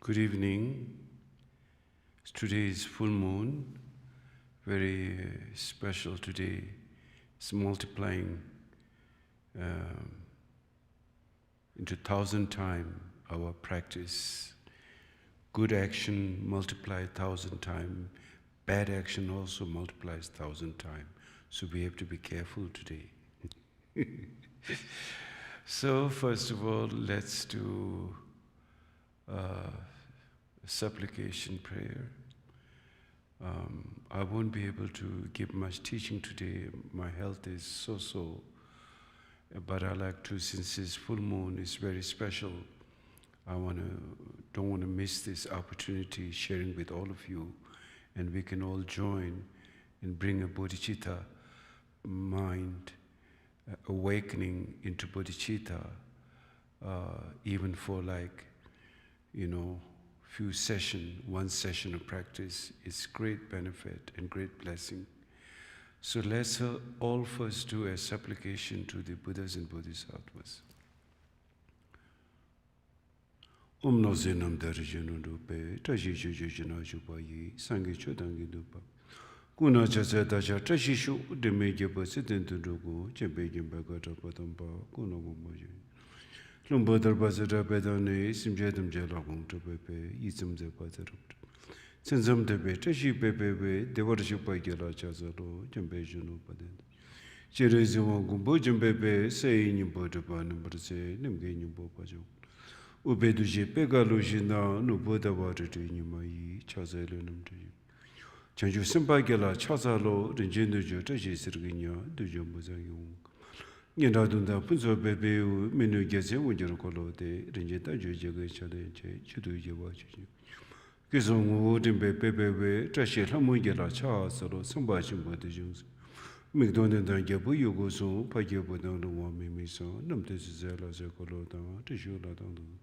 Good evening. Today is full moon, very special today. It's multiplying into 1,000 times our practice. Good action multiplied 1,000 times. Bad action also multiplies 1,000 times. So we have to be careful today. So first of all, let's do supplication prayer. I won't be able to give much teaching today. My health is so-so. But I like to, since this full moon is very special, don't want to miss this opportunity sharing with all of you, and we can all join and bring a bodhicitta mind awakening into bodhicitta, even for one session of practice. It's great benefit and great blessing. So let's all first do a supplication to the Buddhas and Bodhisattvas. Om no zenam darjanu dupe, tashi shu jina jupayi, sangi chodangi dupa. Kuna chasa tasha tashi shu udeme jeba sidentu dugu, jebe jimba gata patampa, kuna gumaji. Lumba darbazara bedane, simjedam jalagum to pepe, isam zepatarupta. Sensam tepe, tashi pepe, devarshu paikela chasaro, jambe junu paden. Cherezima gumbo jambepe, say nimbo dapa number say, nimge nimbo pajo. Ubeduji pegaluji na nuboda water nimai, chasalo numtuji. Chanju simpagela chasalo, rinjendujo, tashi sirginya, dujo muzayung. Nindadunda punso bebe menu gese unjero kolote, rinjeta jujega chade, chuduji wachi. Kisong dimbe bebe, tashi lamugela chasalo, sambachimbo de jungs. McDonald and Gabu Yugo so, Pagabo down the one mimiso, Namtezella Zakolota, Tishula down.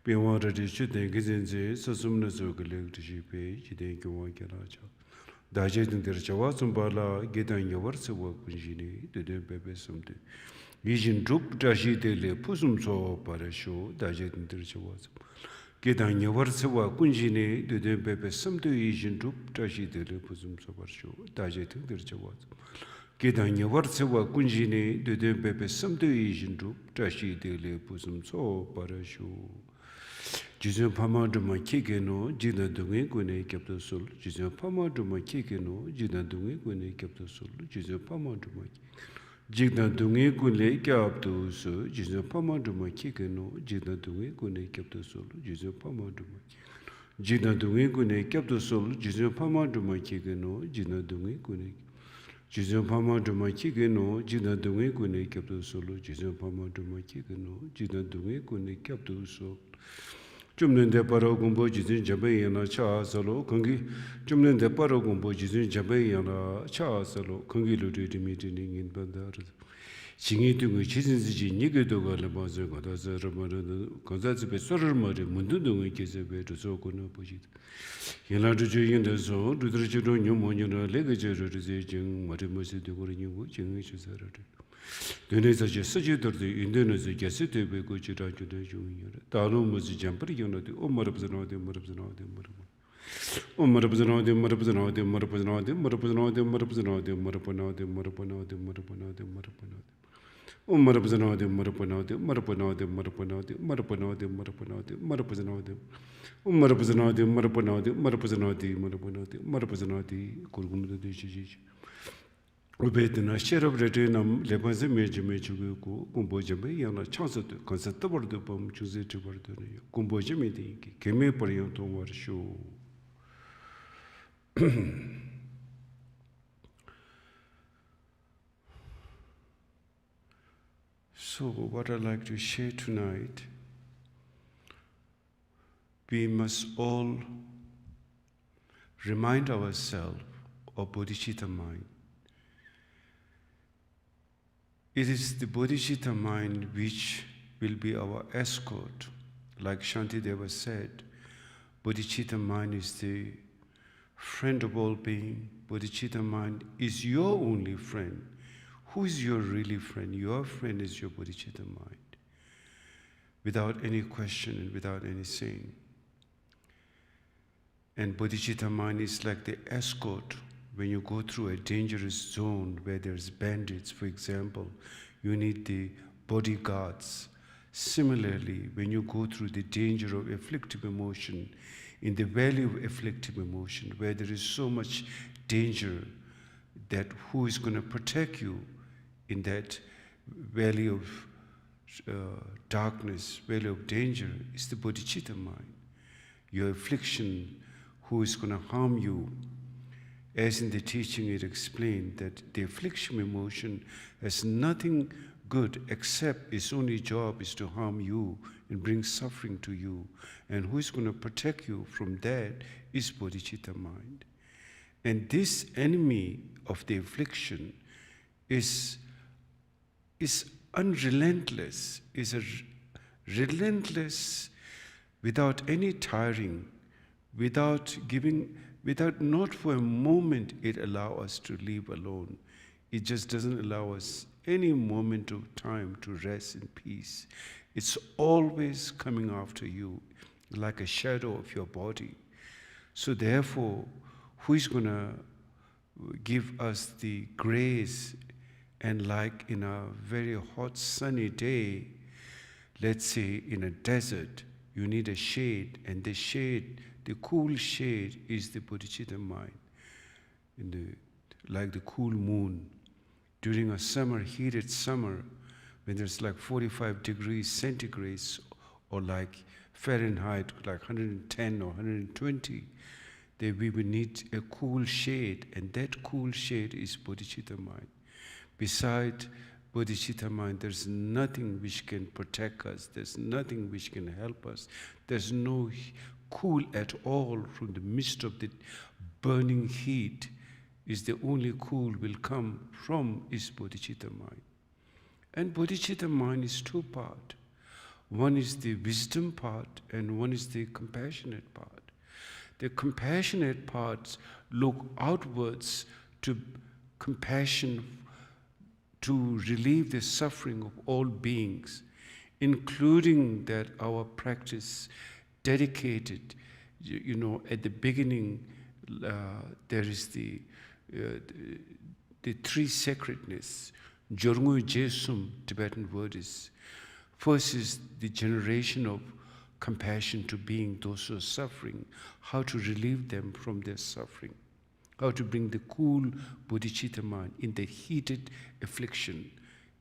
Being watered is shooting Gizenze, so soon as you collect to ship, you think you want Gelacha. Digesting the Chawazumbala, get on your words of work, Punjini, the dead baby something. Vision droop, Dashi dele, Pusum so, Parasho, digesting the Chawaz. Get on your words of work, Punjini, the dead baby something, Asian droop, Dashi dele, Pusum so, Parasho, digesting the Chawaz. Kedanya Vartsewa Kunjini, the Dempepe, some Asian troop, Tashi dele Pusum so, Parasho. Jizum Pama to my Kikeno, Jina Dungi Gune kept the soul, Jizum Pama to my Kikeno, Jina Dungi Gune kept the soul, Jizum Pama to my Jina Dungi Gune kept the soul, Jizum Pama to my Kikeno, Jina Dungi Gune kept the soul, Jizum Pama to my Jina Dungi Gune kept the soul, Jizum Pama to my Kikeno, Jina Dungi Gune. Jizum Pama to my Kikeno, Jina Dungi Gune kept the solo, Jizum Pama to my Kikeno, Jina Dungi Gune kept the soul. Jumnen de Paragumbo, Jizin Jabayana, Cha Salo, Kongi, Jumnen de Paragumbo, Jizin Jabayana, Cha Salo, Kongi Ludi meeting in Bandar. Singing to Jizin Ziji, Nigadoga, Labaza, Godaza, Ramadan, Gonzazi, Soromari, Mundungi, Kizabe, to Sokuna Pujit. Yanadu in the zone, to the Chidon, Yomon, Legature, Matimusi, the Gorin, Chinese. The Nesa Sagitar, the Indonesia, Gassete, Begochira, Junior. Talum was a jumper, you know, the Omar of the North, Omar of the North, Marapana, Marapana, Marapana, Marapana, Marapana, Marapana, Marapana, Marapana. Umar of the North, Marapana, Marapana, Marapana, Marapana, Marapana, Marapana. Umar of the North, Marapana, Marapana, Marapana, Marapana, Kurgum the Dish. Ubedina share of retinum, Lebanese major Mechuku, Kumbojabe, and a chance to conceptible the bomb choose it to Bordoni, Kumbojamidi, Keme Parianto war show. So, what I'd like to share tonight, we must all remind ourselves of bodhicitta mind. It is the bodhicitta mind which will be our escort. Like Shantideva said, bodhicitta mind is the friend of all being. Bodhicitta mind is your only friend. Who is your really friend? Your friend is your bodhicitta mind. Without any question and without any saying. And bodhicitta mind is like the escort when you go through a dangerous zone where there's bandits, for example. You need the bodyguards. Similarly, when you go through the danger of afflictive emotion, in the valley of afflictive emotion, where there is so much danger, that who is going to protect you in that valley of darkness, valley of danger, is the bodhicitta mind. Your affliction, who is going to harm you? As in the teaching it explained that the affliction emotion has nothing good except its only job is to harm you and bring suffering to you. And who is going to protect you from that is bodhicitta mind. And this enemy of the affliction is unrelentless, is a relentless, without any tiring, without not for a moment it allows us to leave alone. It just doesn't allow us any moment of time to rest in peace. It's always coming after you like a shadow of your body. So therefore, who is going to give us the grace? And like in a very hot sunny day, let's say in a desert, you need a shade, and the shade, the cool shade is the bodhicitta mind. Like the cool moon. During a summer, heated summer, when there's like 45 degrees centigrade, or like Fahrenheit, like 110 or 120, we will need a cool shade, and that cool shade is bodhicitta mind. Beside bodhicitta mind, there's nothing which can protect us. There's nothing which can help us. There's no cool at all from the midst of the burning heat. Is the only cool will come from is bodhicitta mind. And bodhicitta mind is two parts. One is the wisdom part and one is the compassionate part. The compassionate parts look outwards to compassion, to relieve the suffering of all beings, including that our practice dedicated, at the beginning, there is the three sacredness. Jorngu Jesum, Tibetan word is. First is the generation of compassion to being those who are suffering, how to relieve them from their suffering, how to bring the cool bodhicitta mind in the heated affliction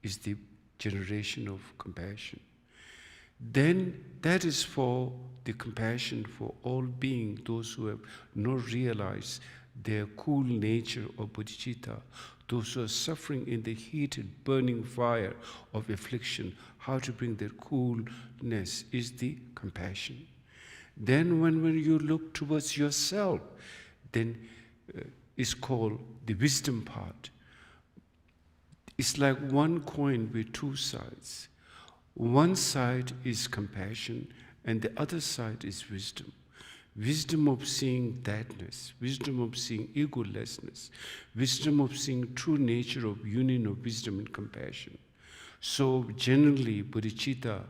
is the generation of compassion. Then that is for the compassion for all beings, those who have not realized their cool nature of bodhicitta, those who are suffering in the heated, burning fire of affliction, how to bring their coolness is the compassion. Then when you look towards yourself, then it's called the wisdom part. It's like one coin with two sides. One side is compassion and the other side is wisdom. Wisdom of seeing thatness, wisdom of seeing egolessness, wisdom of seeing true nature of union of wisdom and compassion. So generally, bodhicitta,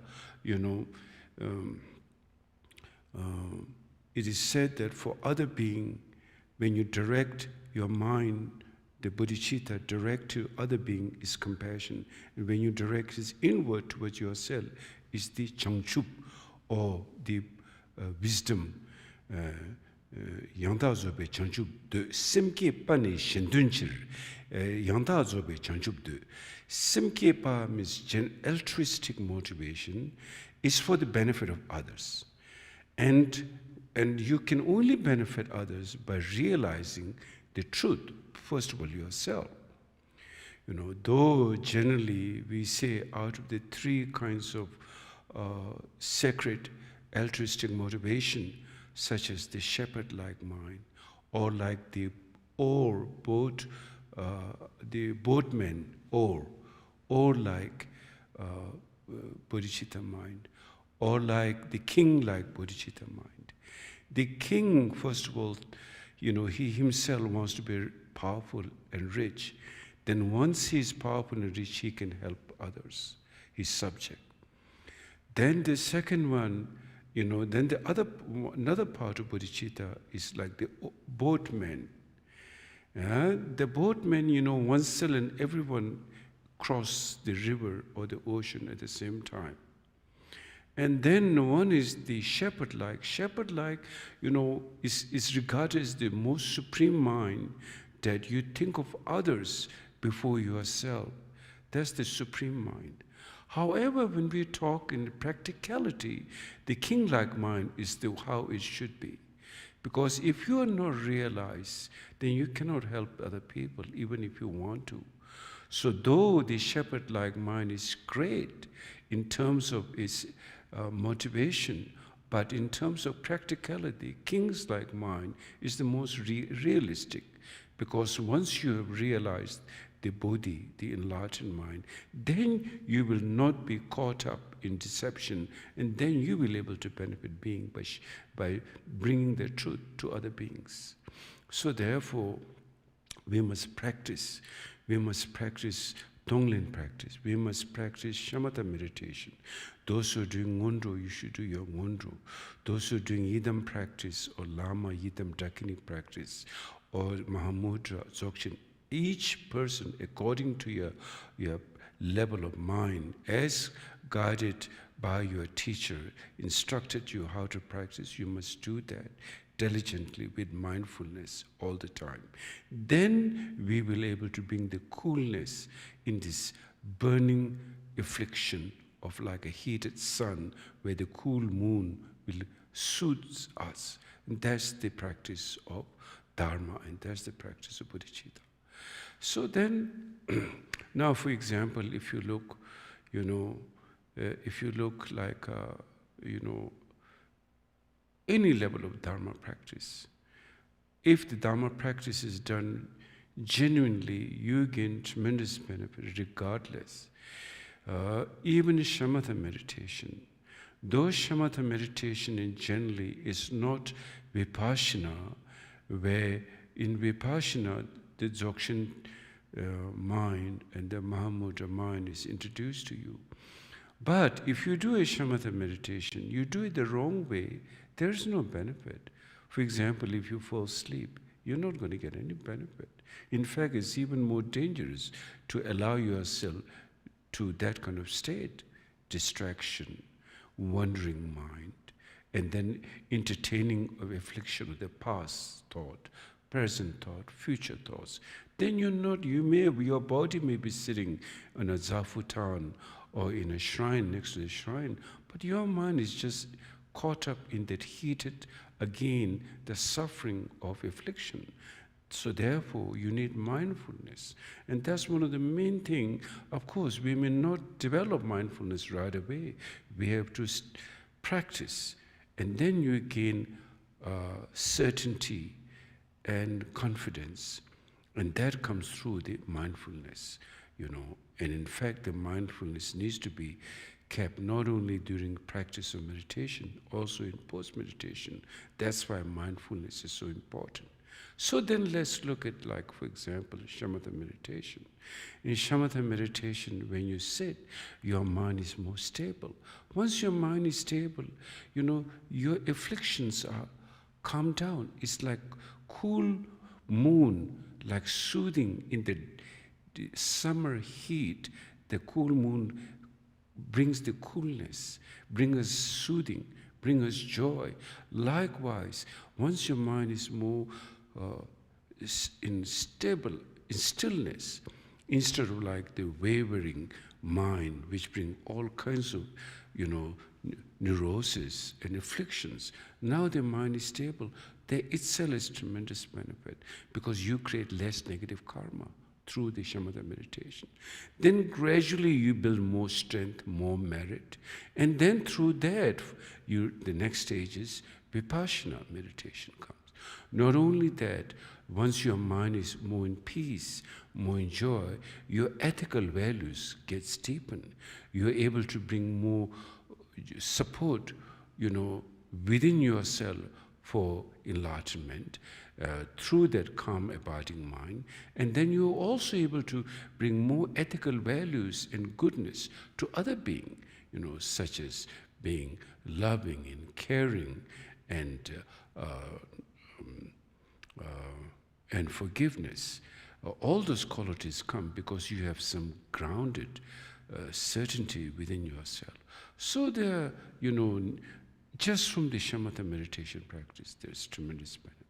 it is said that for other being, when you direct your mind, the bodhicitta direct to other being is compassion. And when you direct it inward towards yourself, is the changchup, or the wisdom. Yangda zobe changchup de simke pani shindunchir. Yangda zobe changchup de simke pa means altruistic motivation is for the benefit of others. And you can only benefit others by realizing the truth, first of all, yourself. Though generally we say out of the three kinds of sacred altruistic motivation, such as the shepherd-like mind, or like the boatman or like bodhicitta mind, or like the king-like bodhicitta mind. The king, first of all, he himself wants to be powerful and rich. Then once he is powerful and rich, he can help others, his subject. Then the second one Then another part of bodhicitta is like the boatman. The boatman, one cell and everyone cross the river or the ocean at the same time. And then one is the shepherd-like. Shepherd-like, is regarded as the most supreme mind, that you think of others before yourself. That's the supreme mind. However, when we talk in practicality, the king-like mind is how it should be. Because if you are not realized, then you cannot help other people, even if you want to. So though the shepherd-like mind is great in terms of its motivation, but in terms of practicality, king's-like mind is the most realistic. Because once you have realized the bodhi, the enlightened mind, then you will not be caught up in deception, and then you will be able to benefit being by bringing the truth to other beings. So therefore, we must practice. We must practice Tonglen practice. We must practice shamatha meditation. Those who are doing ngondro, you should do your ngondro. Those who are doing yidam practice or lama yidam dakini practice or mahamudra, dzogchen, each person according to your level of mind, as guided by your teacher, instructed you how to practice, you must do that diligently with mindfulness all the time. Then we will be able to bring the coolness in this burning affliction of like a heated sun, where the cool moon will soothe us. And that's the practice of Dharma, and that's the practice of bodhicitta. So then, now for example, if you look, like, any level of Dharma practice, if the Dharma practice is done genuinely, you gain tremendous benefit regardless. Even shamatha meditation, though shamatha meditation in generally is not vipassana, where in vipassana the dzogchen mind and the mahamudra mind is introduced to you. But if you do a shamatha meditation, you do it the wrong way, there is no benefit. For example, if you fall asleep, you're not going to get any benefit. In fact, it's even more dangerous to allow yourself to that kind of state, distraction, wandering mind, and then entertaining of affliction of the past thought, present thought, future thoughts. Then your body may be sitting on a zafutan or in a shrine, next to the shrine, but your mind is just caught up in that heated, again, the suffering of affliction. So therefore, you need mindfulness. And that's one of the main things. Of course, we may not develop mindfulness right away. We have to practice. And then you gain certainty and confidence. And that comes through the mindfulness, And in fact, the mindfulness needs to be kept not only during practice of meditation, also in post-meditation. That's why mindfulness is so important. So then let's look at, like, for example, shamatha meditation. In shamatha meditation, when you sit, your mind is more stable. Once your mind is stable, your afflictions are calmed down. It's like cool moon, like soothing in the summer heat. The cool moon brings the coolness, brings us soothing, brings us joy. Likewise, once your mind is more in stillness, instead of like the wavering mind, which bring all kinds of, neurosis and afflictions. Now the mind is stable. There itself is tremendous benefit, because you create less negative karma through the shamatha meditation. Then gradually you build more strength, more merit, and then through that, the next stage is vipassana meditation comes. Not only that, once your mind is more in peace, more in joy, your ethical values get deepened. You're able to bring more support, within yourself for enlightenment through that calm, abiding mind. And then you're also able to bring more ethical values and goodness to other beings, such as being loving and caring and and forgiveness. All those qualities come because you have some grounded certainty within yourself. So there, just from the shamatha meditation practice, there's tremendous benefit.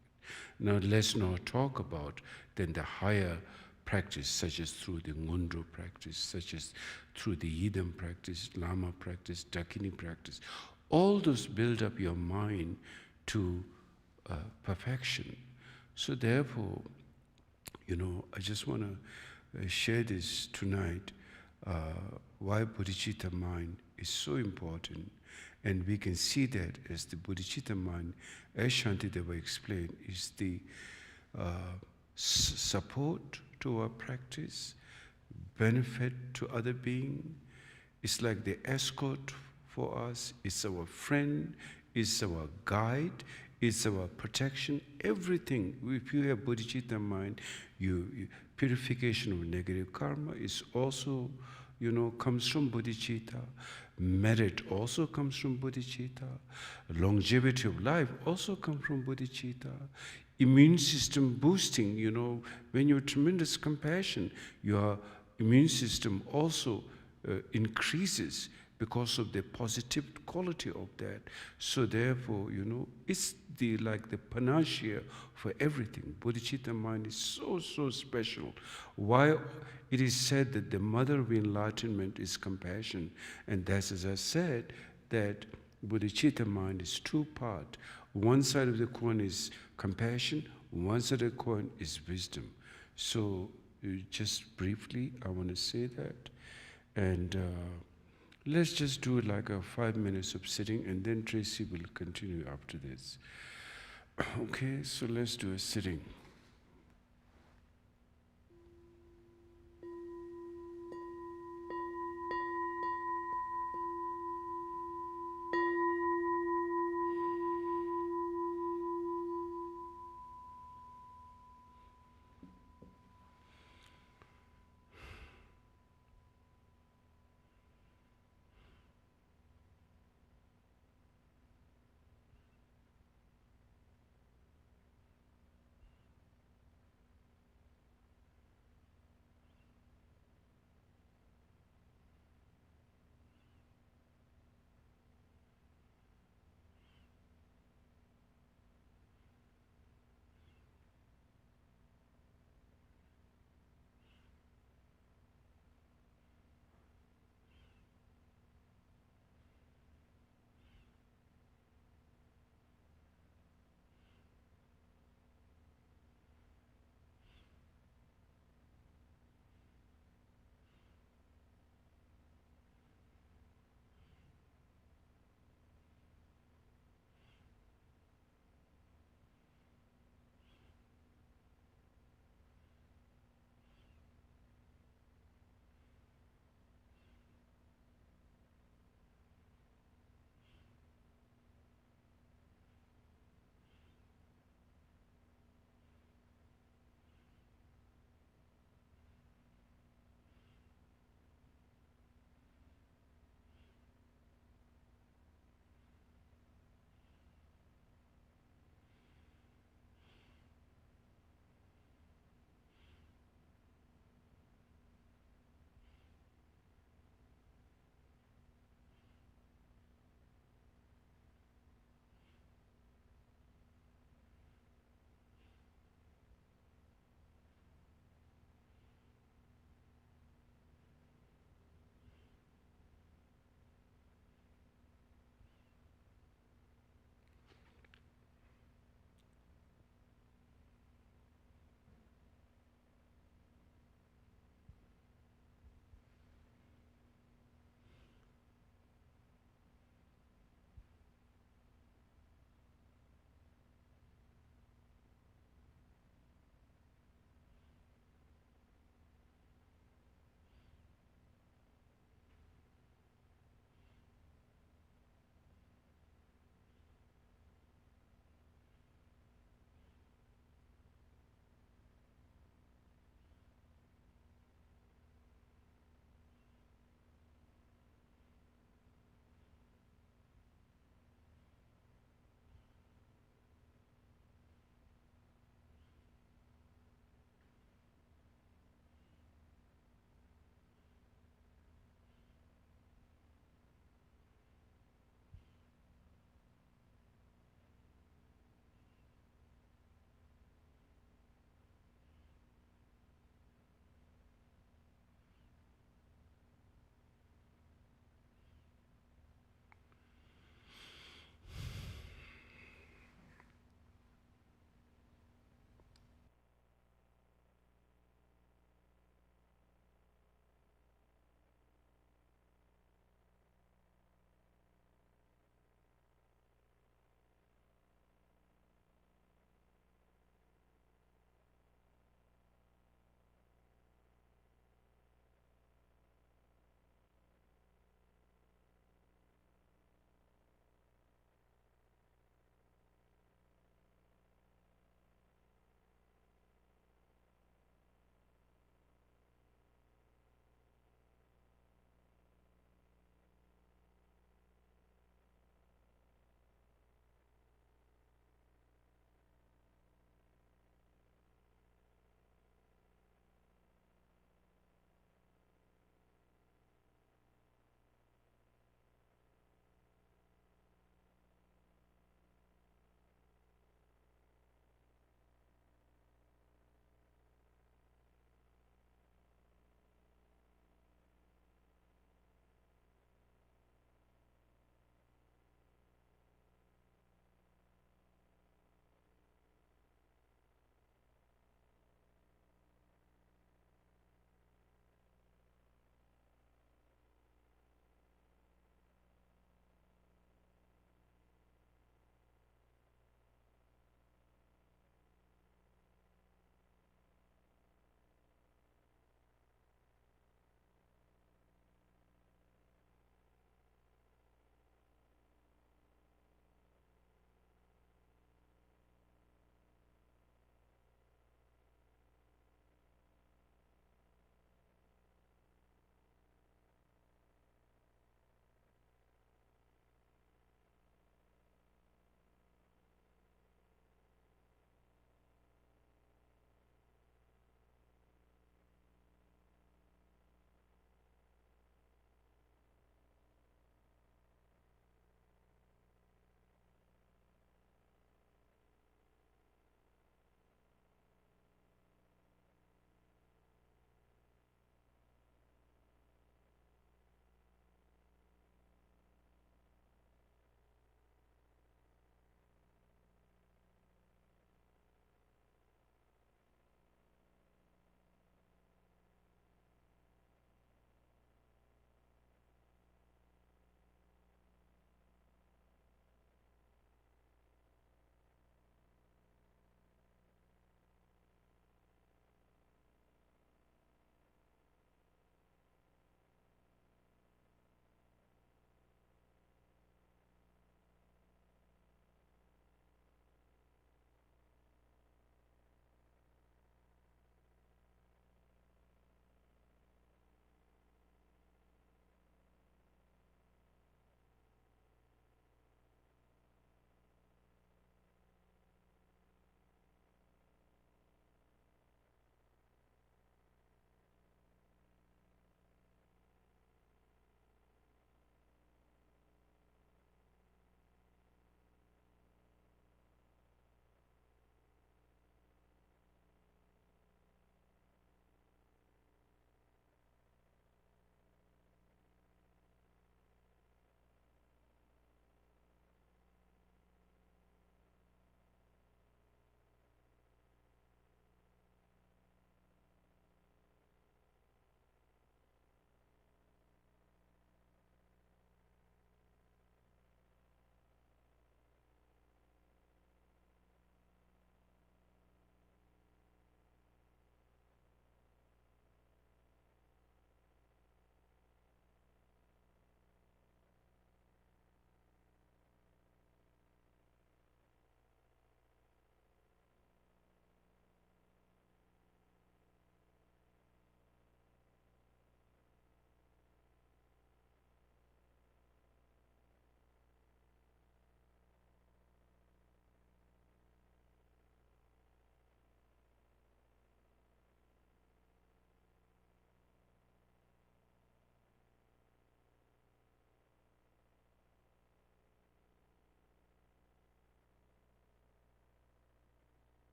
Now let's not talk about then the higher practice, such as through the Ngondro practice, such as through the Yidam practice, Lama practice, Dakini practice. All those build up your mind to perfection. So therefore, I just want to share this tonight, why bodhicitta mind is so important. And we can see that as the bodhicitta mind, as Shantideva explained, is the support to our practice, benefit to other beings. It's like the escort for us. It's our friend. It's our guide. It's our protection. Everything. If you have bodhicitta mind, purification of negative karma is also, comes from bodhicitta. Merit also comes from bodhicitta. Longevity of life also comes from bodhicitta. Immune system boosting, when you have tremendous compassion, your immune system also increases because of the positive quality of that. So therefore, it's like the panacea for everything. Bodhicitta mind is so, so special. Why it is said that the mother of enlightenment is compassion. And that's, as I said, that bodhicitta mind is two-part. One side of the coin is compassion, one side of the coin is wisdom. So just briefly, I want to say that. And let's just do like a 5 minutes of sitting, and then Tracy will continue after this. Okay, so let's do a sitting.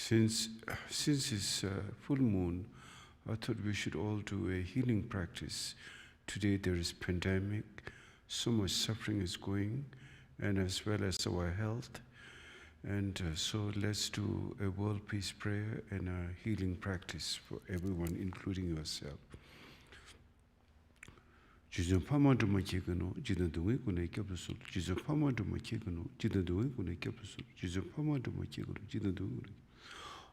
Since it's full moon, I thought we should all do a healing practice. Today there is pandemic, so much suffering is going, and as well as our health. And so let's do a world peace prayer and a healing practice for everyone, including yourself. Jizon pamadu makigano, jidan dungi kune kyapusul. Jizon pamadu makigano, jidan dungi kune kyapusul. Jizon pamadu makigano, jidan dungi.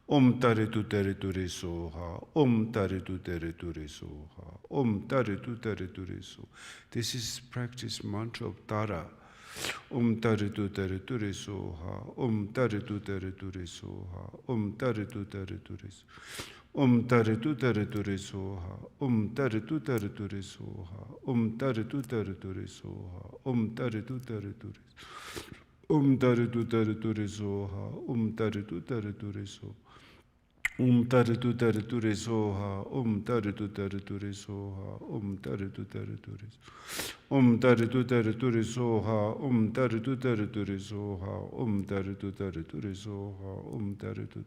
Om tare tu re soha. Om tare tu re soha. Om tare tu re so. This is practice mantra of Tara. Om tare tu re soha. Om tare tu re soha. Om tare tu re so. Om tare tu re soha. Om tare tu re soha. Om tare tu re soha. Om tare tu re Om tare tu re soha. Om tare tu re so. Tare tu re soha. Om tare tu re soha. Om tare tu re so. Om tare tu re soha. Om tare tu re soha. Om tare tu re soha. Om tare tu re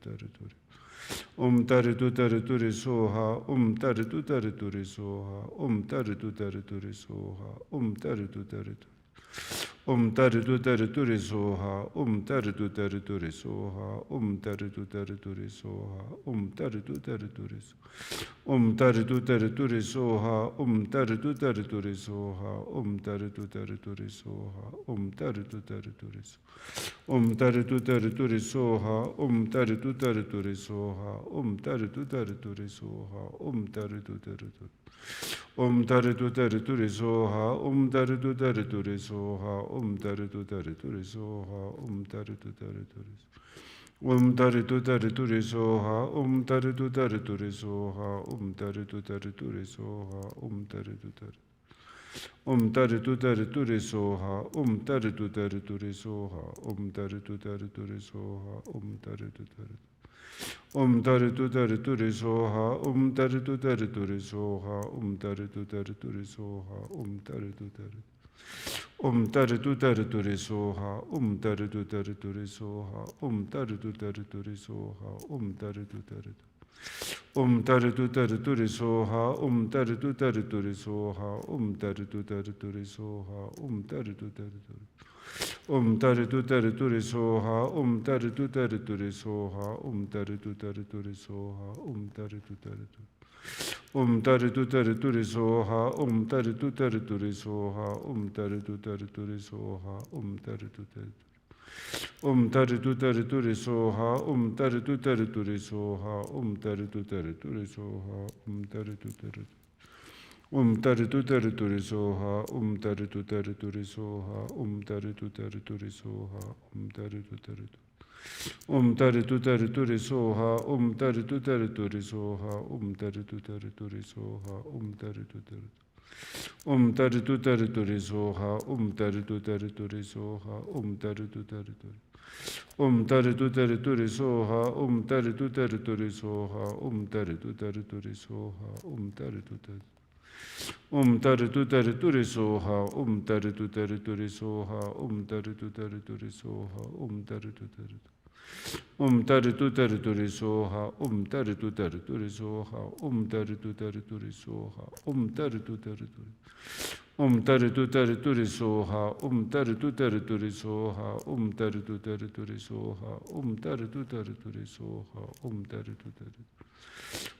Om tare tu re soha. Om tare tu re soha. Om tare tu re soha. Om tare tu re Om tare tu re soha. Om tare tu re soha. Om tare tu re soha. Om tare tu re soha. Om tare tu re soha. Om tare tu re soha. Om tare tu re soha. Om tare tu re soha. Om tare tu re soha. Om tare tu re soha. Om tare tu re soha. Om tare tu re Om tare tu re soha. Om tare tu re soha. Om tare tu re soha. Om tare tu re Om tare tu re soha. Om tare tu re soha. Om tare tu re soha. Om tare tu Om tare tu re soha. Om tare tu re soha. Om tare tu re soha. Om tare tu Om tare tu re soha. Om tare tu re soha. Om tare tu re soha. Om tare tu Om tare tu re soha. Om tare tu re soha. Om tare tu re soha. Om tare tu Om tare tu re soha. Om tare tu re soha. Om tare tu re soha. Om tare tu Om tare tu re soha. Om tare tu re soha. Om tare tu re soha. Om tare tu Om tare tu re soha. Om tare tu re soha. Om tare tu re soha. Om tare tu Om tare tu re soha. Om tare tu re soha. Om tare tu re soha. Om tare tu Om tare tu re soha. Om tare tu re soha. Om tare tu re soha. Om tare tu Om tare tu re soha. Om tare tu re soha. Om tare tu re soha. Om tare tu Om tare tu re soha. Om tare tu re soha. Om tare tu Om tare tu re soha. Om tare tu re soha. Om tare tu re soha. Om tare tu Om tare tu re soha. Om tare tu re soha. Om tare tu re soha. Om tare tu Om tare tu re soha. Om tare tu re soha. Om tare tu re soha. Om tare tu Om tare tu re soha. Om tare tu re soha. Om tare tu re soha. Om tare tu re soha. Om tare tu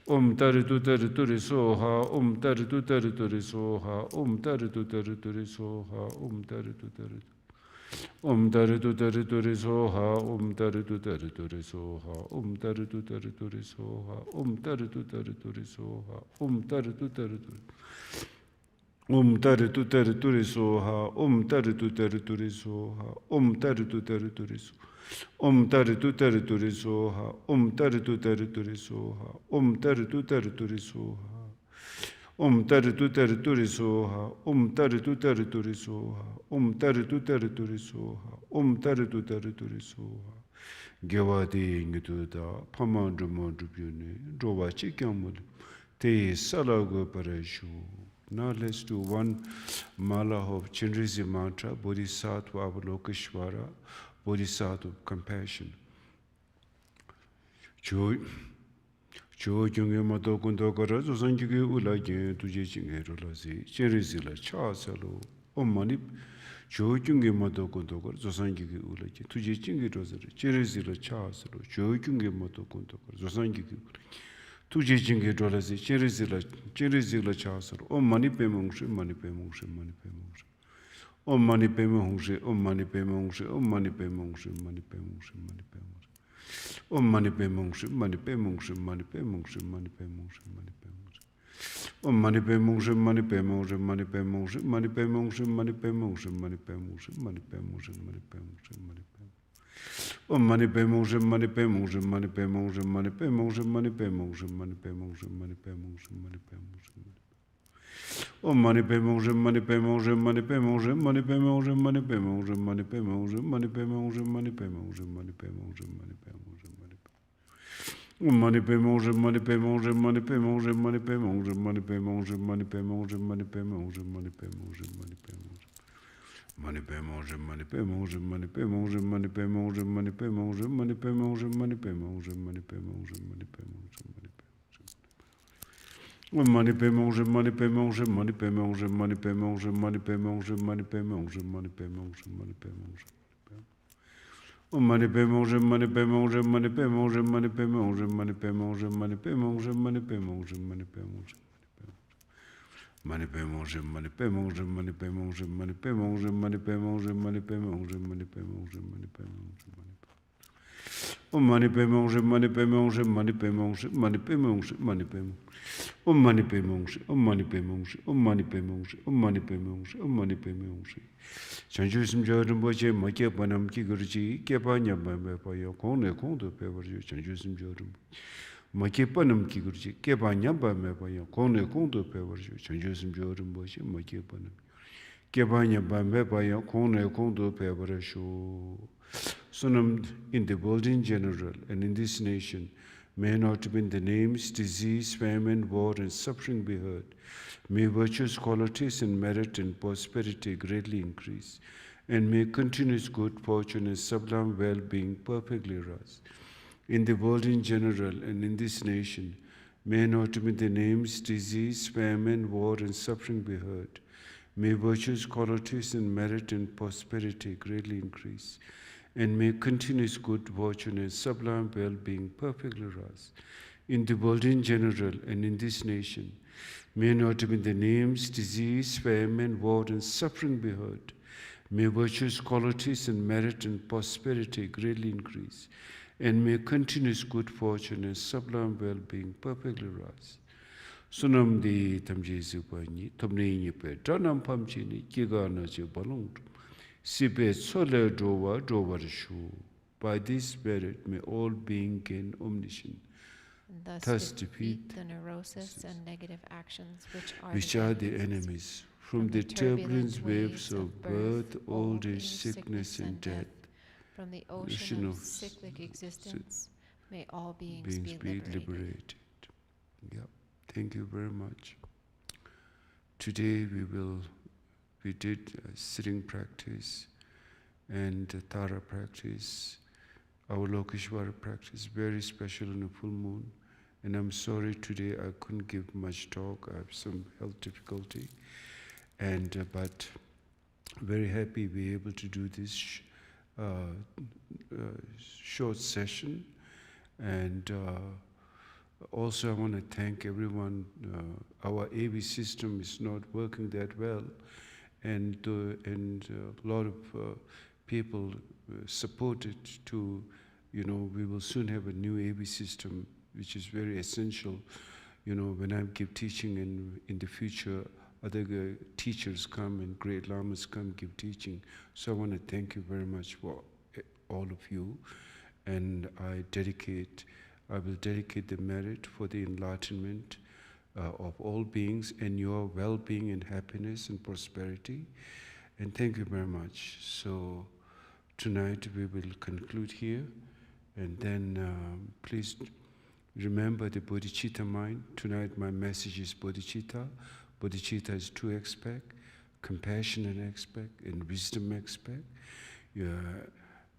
Om tare tu re soha. Om tare tu re soha. Om tare tu re soha. Om tare tu Om tare tu re soha. Om tare tu re soha. Om tare tu re soha. Om tare tu re soha. Om tare tu Om tare tu re soha. Om tare tu re soha. Om tare tu re soha. Om tare tu re soha. Om tare tu re soha. Om tare tu re soha. Om tare tu re soha. Om tare tu re soha. Om tare tu re soha. Om tare tu re soha. Gyawadi ngituda pamandu mandu pyune drowa chikyamul te salago parashu. Now let's do one mala of Chenrezig mantra, Bodhisattva Avalokeshvara, Bodhisattva of compassion. Chhoje mato kundo kara zosanjige ulaje tuje chingero lasi cherizila chasalo omani Chhoje mato kundo kara zosanjige ulaje tuje chingero cherizila chasalo Chhoje mato kundo kara zosanjige tuje chingero lasi cherizila chasalo omani pemongshi mani pemongshi mani pemongshi omani pemongshi omani pemongshi omani pemongshi mani pemongshi mani pemongshi Om mani pe mongshi, mani pe mongshi, mani pe mongshi, mani pe mongshi, mani pe mongshi. Om mani pe mongshi, mani pe mongshi, mani pe mongshi, mani pe mongshi, mani pe mongshi, mani pe mongshi, mani pe mongshi, mani pe mongshi, mani pe Om mani pe mongshi, mani pe mongshi, mani pe mongshi, mani pe mongshi, mani pe mongshi, mani pe mongshi, mani pe mongshi, mani pe mongshi. Om mani pe mongshi, mani pe mongshi, mani pe mongshi, mani pe mongshi, mani pe mongshi, mani pe mongshi, mani pe mongshi, mani pe mongshi, mani pe mongshi, mani pe mongshi. Money pay monge, money pay monge, money pay monge, money pay monge, money pay monge, money pay monge, money pay monge, money pay monge, money pay monge. Money pay monge, money pay monge, money pay monge, money pay monge, money pay monge, money pay monge, money pay monge, money pay monge, money pay monge, money pay monge. Money pay monge, money pay monge, money pay monge, money pay monge, money pay monge, money pay monge, money pay monge. Money pay monge, money pay monge, money pay monge, money pay monge, money pay monge, money pay monge, money pay monge, money pay monge. Money pay monge, money pay monge, money pay monge, money pay monge, money pay monge, money pay monge, money pay monge, money pay monge, money pay monge, money pay monge, money pay monge, money pay monge, money pay monge. Money pay monge, money pay monge, money pay monge, money pay monge, money pay monge. Chhoje Rinpoche make panam ki gurji ke pa nyamba me pa yo kone kondo pe varju Chhoje Rinpoche make panam ki gurji ke pa nyamba me pa yo kone kondo pe varju Chhoje Rinpoche make panam ke pa nyamba me pa yo kone kondo pe varju Sunam in the world in general and in this nation may not be the names, disease, famine, war, and suffering be heard. May virtues, qualities, and merit and prosperity greatly increase, and may continuous good fortune and sublime well-being perfectly rise. In the world in general and in this nation, may not be the names, disease, famine, war, and suffering be heard. May virtues, qualities, and merit and prosperity greatly increase, and may continuous good fortune and sublime well-being perfectly rise. In the world in general and in this nation, may not be the names, disease, famine, war, and suffering be heard. May virtues, qualities, and merit and prosperity greatly increase, and may continuous good fortune and sublime well-being perfectly rise. Sunam di tamje zupani, tamne nyipe, tanam pamchini, kigana je balung. Sibe sole drova shu. By this spirit may all being gain omniscience. Thus defeat the neurosis and negative actions which are the enemies. From the turbulent waves of birth, old age, sickness, and death, from the ocean of cyclic existence, may all beings be liberated. Yeah. Thank you very much. Today we did a sitting practice and a Tara practice, our Lokeshwara practice, very special on a full moon. And I'm sorry today I couldn't give much talk. I have some health difficulty, but very happy to be able to do this short session. And also I want to thank everyone. Our AV system is not working that well, and a lot of people supported to, we will soon have a new AV system, which is very essential, when I give teaching and in the future, other teachers come and great lamas come give teaching. So I want to thank you very much for all of you, and I will dedicate the merit for the enlightenment of all beings and your well-being and happiness and prosperity. And thank you very much. So tonight we will conclude here, and then please remember the bodhicitta mind. Tonight my message is bodhicitta. Bodhicitta is two aspects: compassion and aspect, and wisdom aspect.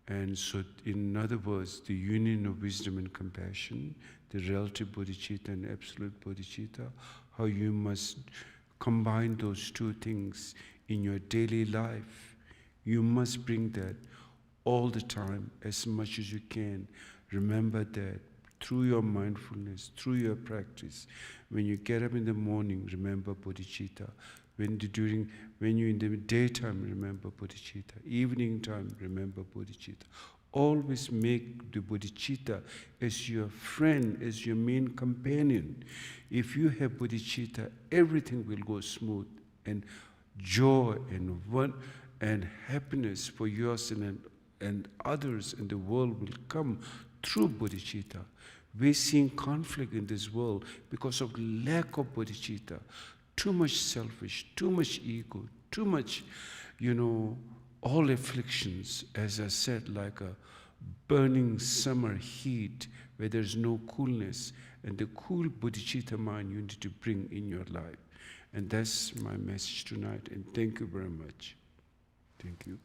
And so, in other words, the union of wisdom and compassion, the relative bodhicitta and absolute bodhicitta, how you must combine those two things in your daily life. You must bring that all the time, as much as you can. Remember that through your mindfulness, through your practice. When you get up in the morning, remember bodhicitta. When you're in the daytime, remember bodhicitta. Evening time, remember bodhicitta. Always make the bodhicitta as your friend, as your main companion. If you have bodhicitta, everything will go smooth, and joy and happiness for yourself and others in the world will come through bodhicitta. We're seeing conflict in this world because of lack of bodhicitta. Too much selfish, too much ego, too much, all afflictions, as I said, like a burning summer heat where there's no coolness. And the cool bodhicitta mind you need to bring in your life. And that's my message tonight. And thank you very much. Thank you.